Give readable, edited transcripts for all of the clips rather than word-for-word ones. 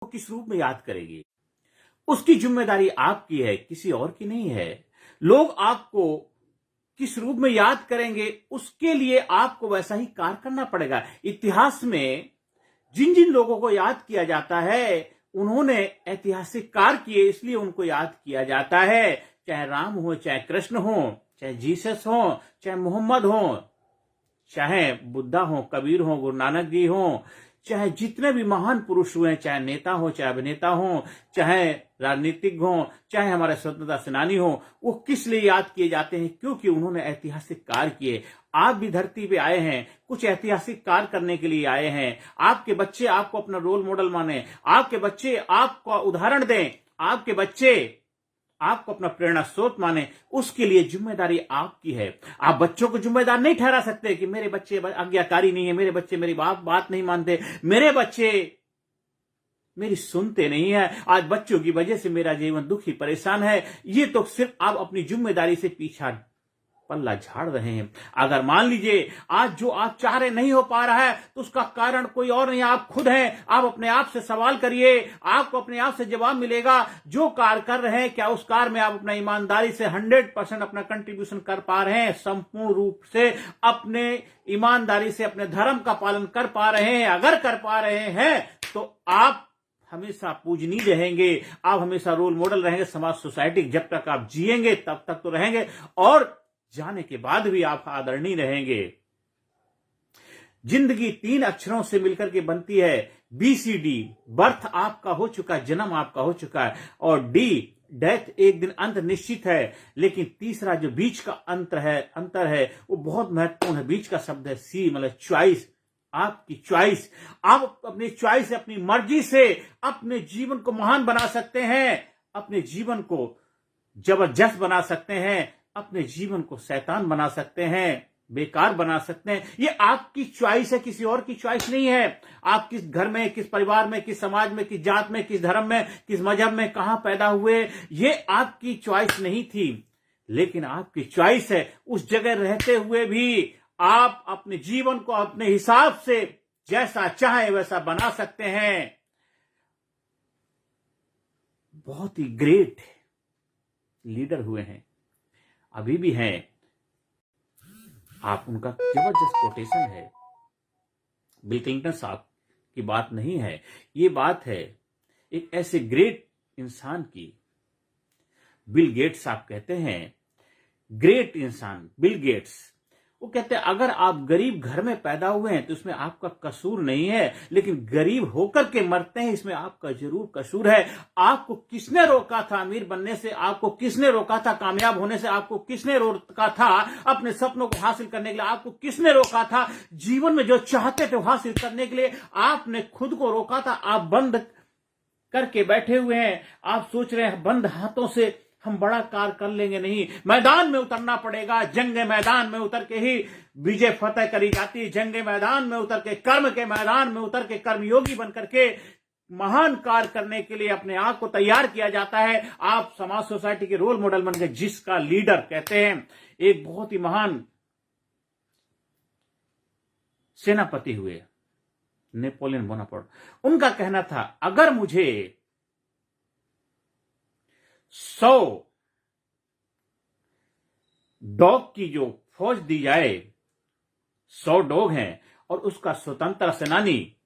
किस रूप में याद करेंगे, उसकी जिम्मेदारी आपकी है, किसी और की नहीं है। लोग आपको किस रूप में याद करेंगे, उसके लिए आपको वैसा ही कार्य करना पड़ेगा। इतिहास में जिन जिन लोगों को याद किया जाता है, उन्होंने ऐतिहासिक कार्य किए, इसलिए उनको याद किया जाता है। चाहे राम हो, चाहे कृष्ण हो, चाहे जीसस हो, चाहे मोहम्मद हो, चाहे बुद्धा हो, कबीर हो, गुरु नानक जी हो, चाहे जितने भी महान पुरुष हुए, चाहे नेता हो, चाहे अभिनेता हो, चाहे राजनीतिक हो, चाहे हमारे स्वतंत्रता सेनानी हो, वो किस लिए याद किए जाते हैं? क्योंकि उन्होंने ऐतिहासिक कार्य किए। आप भी धरती पे आए हैं, कुछ ऐतिहासिक कार्य करने के लिए आए हैं। आपके बच्चे आपको अपना रोल मॉडल माने, आपके बच्चे आपको उदाहरण दें, आपके बच्चे आपको अपना प्रेरणा स्रोत माने, उसके लिए जिम्मेदारी आपकी है। आप बच्चों को जिम्मेदार नहीं ठहरा सकते कि मेरे बच्चे आज्ञाकारी नहीं है, मेरे बच्चे मेरी बात नहीं मानते, मेरे बच्चे मेरी सुनते नहीं है, आज बच्चों की वजह से मेरा जीवन दुखी परेशान है। ये तो सिर्फ आप अपनी जिम्मेदारी से पीछा पल्ला झाड़ रहे हैं। अगर मान लीजिए आज जो आप चाह रहे नहीं हो पा रहा है, तो उसका कारण कोई और नहीं, आप खुद हैं। आप अपने आप से सवाल करिए, आपको अपने आप से जवाब मिलेगा। जो कार्य कर रहे हैं, क्या उस कार्य में आप अपना ईमानदारी से 100% अपना कंट्रीब्यूशन कर पा रहे हैं? संपूर्ण रूप से अपने ईमानदारी से अपने धर्म का पालन कर पा रहे हैं? अगर कर पा रहे हैं तो आप हमेशा पूजनीय रहेंगे, आप हमेशा रोल मॉडल रहेंगे। समाज सोसाइटी जब तक आप जिएंगे तब तक तो रहेंगे, और जाने के बाद भी आप आदरणीय रहेंगे। जिंदगी 3 अक्षरों से मिलकर के बनती है, BCD, बर्थ आपका हो चुका है, जन्म आपका हो चुका है, और D, डेथ, एक दिन अंत निश्चित है। लेकिन तीसरा जो बीच का अंतर है वो बहुत महत्वपूर्ण है। बीच का शब्द है C, मतलब चॉइस। आपकी चॉइस, आप अपनी चॉइस से, अपनी मर्जी से अपने जीवन को महान बना सकते हैं, अपने जीवन को जबरदस्त बना सकते हैं, अपने जीवन को शैतान बना सकते हैं, बेकार बना सकते हैं। ये आपकी चॉइस है, किसी और की चॉइस नहीं है। आप किस घर में, किस परिवार में, किस समाज में, किस जात में, किस धर्म में, किस मजहब में, कहां पैदा हुए, ये आपकी चॉइस नहीं थी। लेकिन आपकी चॉइस है, उस जगह रहते हुए भी आप अपने जीवन को अपने हिसाब से जैसा चाहे वैसा बना सकते हैं। बहुत ही ग्रेट लीडर हुए हैं, अभी भी हैं। आप उनका जबरदस्त कोटेशन है, बिल क्लिंटन साहब की बात नहीं है, ये बात है एक ऐसे ग्रेट इंसान की। बिल गेट्स साहब कहते हैं, ग्रेट इंसान बिल गेट्स, वो कहते हैं अगर आप गरीब घर में पैदा हुए हैं तो इसमें आपका कसूर नहीं है, लेकिन गरीब होकर के मरते हैं, इसमें आपका जरूर कसूर है। आपको किसने रोका था अमीर बनने से? आपको किसने रोका था कामयाब होने से? आपको किसने रोका था अपने सपनों को हासिल करने के लिए? आपको किसने रोका था जीवन में जो चाहते थे हासिल करने के लिए? आपने खुद को रोका था। आप बंद करके बैठे हुए हैं, आप सोच रहे हैं बंद हाथों से हम बड़ा कार्य कर लेंगे। नहीं, मैदान में उतरना पड़ेगा। जंग मैदान में उतर के ही विजय फतेह करी जाती है। जंग मैदान में उतर के, कर्म के मैदान में उतर के कर्मयोगी बनकर के महान कार्य करने के लिए अपने आप को तैयार किया जाता है। आप समाज सोसाइटी के रोल मॉडल बन गए, जिसका लीडर कहते हैं एक बहुत ही महान सेनापति हुए, नेपोलियन बोनापार्ट। उनका कहना था, अगर मुझे 100 डॉग की जो फौज दी जाए, 100 डॉग हैं, और उसका स्वतंत्र सेनानी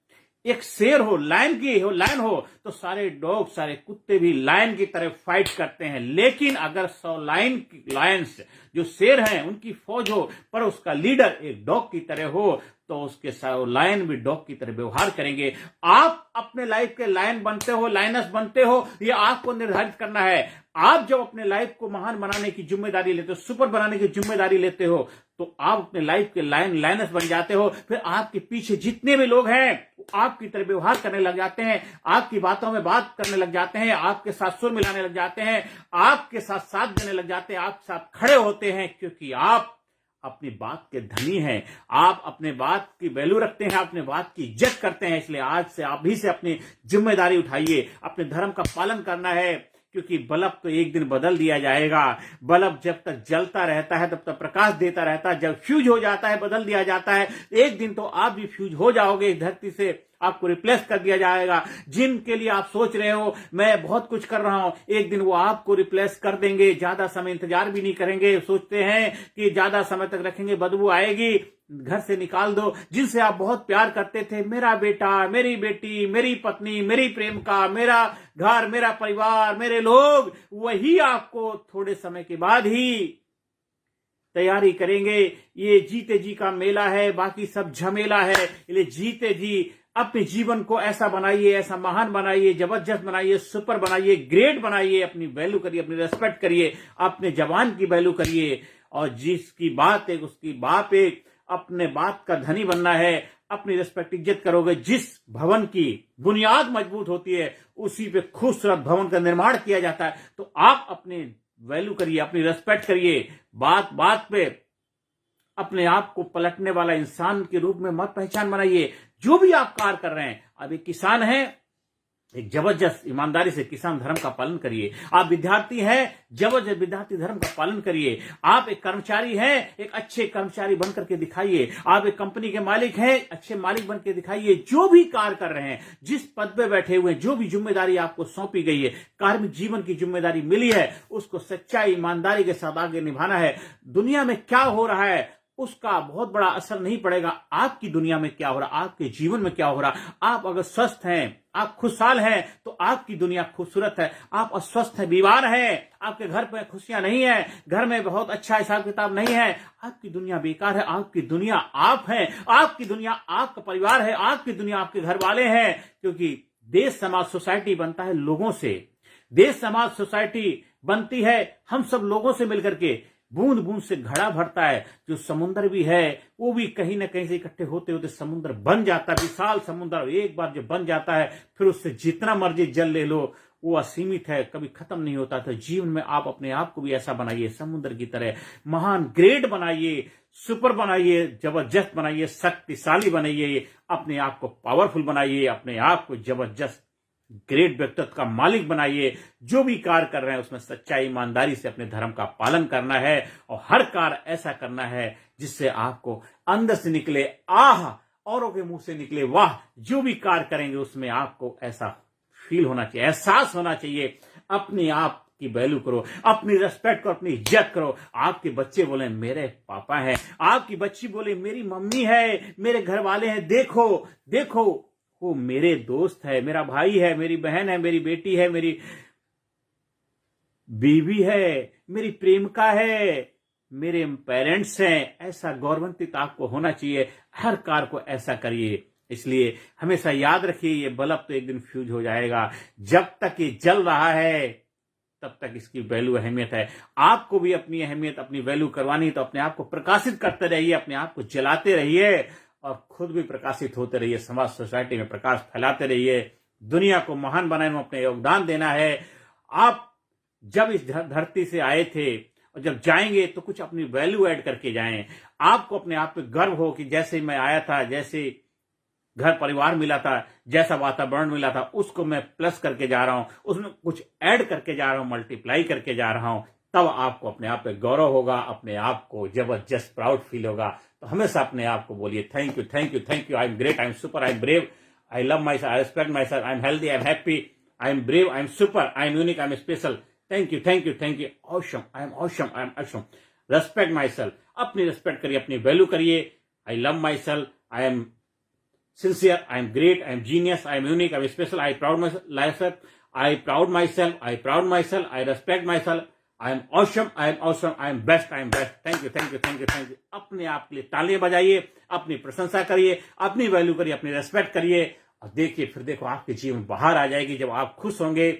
एक शेर हो, लायन हो, तो सारे डॉग, सारे कुत्ते भी लायन की तरह फाइट करते हैं। लेकिन अगर 100 लायंस जो शेर हैं उनकी फौज हो, पर उसका लीडर एक डॉग की तरह हो, तो उसके साथ लायन भी डॉग की तरह व्यवहार करेंगे। आप अपने लाइफ के लायन बनते हो, लायनस बनते हो, ये आपको निर्धारित करना है। आप जब अपने लाइफ को महान बनाने की जिम्मेदारी लेते हो, सुपर बनाने की जिम्मेदारी लेते हो, तो आप अपने लाइफ के लायनस बन जाते हो। फिर आपके पीछे जितने भी लोग हैं आपकी तरह व्यवहार करने लग जाते हैं, आपकी बातों में बात करने लग जाते हैं, आपके साथ सुर मिलाने लग जाते हैं, आपके साथ साथ देने लग जाते हैं, आपके साथ खड़े होते हैं, क्योंकि आप अपनी बात के धनी हैं। आप अपने बात की वैल्यू रखते हैं, अपने बात की इज्जत करते हैं। इसलिए आज से आप भी से अपनी जिम्मेदारी उठाइए, अपने धर्म का पालन करना है, क्योंकि बल्ब तो एक दिन बदल दिया जाएगा। बल्ब जब तक जलता रहता है तब तक प्रकाश देता रहता है, जब फ्यूज हो जाता है बदल दिया जाता है। एक दिन तो आप भी फ्यूज हो जाओगे इस धरती से। आपको रिप्लेस कर दिया जाएगा। जिनके लिए आप सोच रहे हो मैं बहुत कुछ कर रहा हूं, एक दिन वो आपको रिप्लेस कर देंगे। ज्यादा समय इंतजार भी नहीं करेंगे, सोचते हैं कि ज्यादा समय तक रखेंगे बदबू आएगी, घर से निकाल दो। जिनसे आप बहुत प्यार करते थे, मेरा बेटा, मेरी बेटी, मेरी पत्नी, मेरी प्रेमिका, मेरा घर, मेरा परिवार, मेरे लोग, वही आपको थोड़े समय के बाद ही तैयारी करेंगे। ये जीते जी का मेला है, बाकी सब झमेला है। इसलिए जीते जी अपने जीवन को ऐसा बनाइए, ऐसा महान बनाइए, जबरदस्त बनाइए, सुपर बनाइए, ग्रेट बनाइए। अपनी वैल्यू करिए, अपनी रेस्पेक्ट करिए, अपने जवान की वैल्यू करिए। और जिसकी बात एक उसकी बाप एक, अपने बात का धनी बनना है, अपनी रेस्पेक्ट इज्जत करोगे। जिस भवन की बुनियाद मजबूत होती है उसी पे खूबसूरत भवन का निर्माण किया जाता है। तो आप अपने वैल्यू करिए, अपनी रेस्पेक्ट करिए। बात बात पे अपने आप को पलटने वाला इंसान के रूप में मत पहचान बनाइए। जो भी आप कार्य कर रहे हैं, अब एक किसान है, एक जबरदस्त ईमानदारी से किसान धर्म का पालन करिए। आप विद्यार्थी हैं, जबरदस्त विद्यार्थी धर्म का पालन करिए। आप एक कर्मचारी हैं, एक अच्छे कर्मचारी बनकर के दिखाइए। आप एक कंपनी के मालिक हैं, अच्छे मालिक बनकर दिखाइए। जो भी कार्य कर रहे हैं, जिस पद पे बैठे हुए हैं, जो भी जिम्मेदारी आपको सौंपी गई है, कार्मिक जीवन की जिम्मेदारी मिली है, उसको सच्चाई ईमानदारी के साथ आगे निभाना है। दुनिया में क्या हो रहा है उसका बहुत बड़ा असर नहीं पड़ेगा। आपकी दुनिया में क्या हो रहा, आपके जीवन में क्या हो रहा। आप अगर स्वस्थ हैं, आप खुशहाल हैं, तो आपकी दुनिया खूबसूरत है। आप अस्वस्थ हैं, बीमार हैं, आपके घर पे खुशियां नहीं है, घर में बहुत अच्छा हिसाब किताब नहीं है, आपकी दुनिया बेकार है। आपकी दुनिया आप हैं, आपकी दुनिया आपका परिवार है, आपकी दुनिया आपके घर वाले हैं। क्योंकि देश समाज सोसाइटी बनता है लोगों से। देश समाज सोसाइटी बनती है हम सब लोगों से मिलकर के। बूंद बूंद से घड़ा भरता है। जो समुद्र भी है वो भी कहीं ना कहीं से इकट्ठे होते होते समुद्र बन जाता है, विशाल समुद्र। एक बार जो बन जाता है फिर उससे जितना मर्जी जल ले लो वो असीमित है, कभी खत्म नहीं होता। तो जीवन में आप अपने आप को भी ऐसा बनाइए, समुद्र की तरह महान, ग्रेट बनाइए, सुपर बनाइए, जबरदस्त बनाइए, शक्तिशाली बनाइए, अपने आप को पावरफुल बनाइए, अपने आप को जबरदस्त ग्रेट व्यक्तित्व का मालिक बनाइए। जो भी कार्य कर रहे हैं उसमें सच्चाई ईमानदारी से अपने धर्म का पालन करना है और हर कार्य ऐसा करना है जिससे आपको अंदर से निकले आह, औरों के मुंह से निकले वाह। जो भी कार्य करेंगे उसमें आपको ऐसा फील होना चाहिए, एहसास होना चाहिए। अपने आप की वैल्यू करो, अपनी रेस्पेक्ट करो, अपनी इज्जत करो। आपके बच्चे बोले मेरे पापा हैं, आपकी बच्ची बोले मेरी मम्मी है, मेरे घर वाले हैं, देखो देखो वो मेरे दोस्त है, मेरा भाई है, मेरी बहन है, मेरी बेटी है, मेरी बीवी है, मेरी प्रेमिका है, मेरे पेरेंट्स हैं। ऐसा गौरवान्वित आपको होना चाहिए। हर कार्य को ऐसा करिए। इसलिए हमेशा याद रखिए ये बल्ब तो एक दिन फ्यूज हो जाएगा। जब तक ये जल रहा है तब तक इसकी वैल्यू, अहमियत है। आपको भी अपनी अहमियत, अपनी वैल्यू करवानी तो अपने आप को प्रकाशित करते रहिए, अपने आप को जलाते रहिए और खुद भी प्रकाशित होते रहिए। समाज सोसाइटी में प्रकाश फैलाते रहिए। दुनिया को महान बनाने में अपने योगदान देना है। आप जब इस धरती से आए थे और जब जाएंगे तो कुछ अपनी वैल्यू ऐड करके जाएं। आपको अपने आप पे गर्व हो कि जैसे मैं आया था, जैसे घर परिवार मिला था, जैसा वातावरण मिला था, उसको मैं प्लस करके जा रहा हूं, उसमें कुछ ऐड करके जा रहा हूं, मल्टीप्लाई करके जा रहा हूं। तब आपको अपने आप पे गौरव होगा, अपने आप को जबरदस्त प्राउड फील होगा। तो हमेशा अपने आप को बोलिए thank you, thank you, thank you. I am great, I am super, I am brave, I love my self, I respect my self, I am healthy, I am happy, I am brave, I am super, I am unique, I am special. Thank you, thank you, thank you. Awesome, I am awesome, I am awesome. Respect my self, अपनी respect करिए, अपनी value करिए। I love my self, I am sincere, I am great, I am genius, I am unique, I am special, I proud myself, I proud myself, I proud myself, I respect myself, I am awesome, I am awesome, I am best, I am best. Thank you, thank you, thank you, thank you. अपने आप के लिए तालियां बजाइए, अपनी प्रशंसा करिए, अपनी value करिए, अपनी रेस्पेक्ट करिए और देखिए, फिर देखो आपके जीवन बाहर आ जाएगी। जब आप खुश होंगे,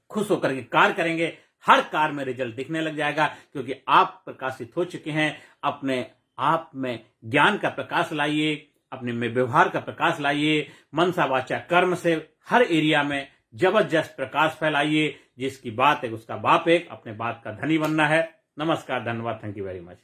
खुश होकर के कार्य करेंगे, हर कार्य में रिजल्ट दिखने लग जाएगा। क्योंकि आप प्रकाशित हो चुके हैं। अपने आप में ज्ञान का प्रकाश लाइए, अपने में व्यवहार का प्रकाश लाइए, मनसा वाचा कर्म से हर एरिया में जबरदस्त प्रकाश फैलाइए। जिसकी बात है उसका बाप एक, अपने बात का धनी बनना है। नमस्कार, धन्यवाद, थैंक यू वेरी मच।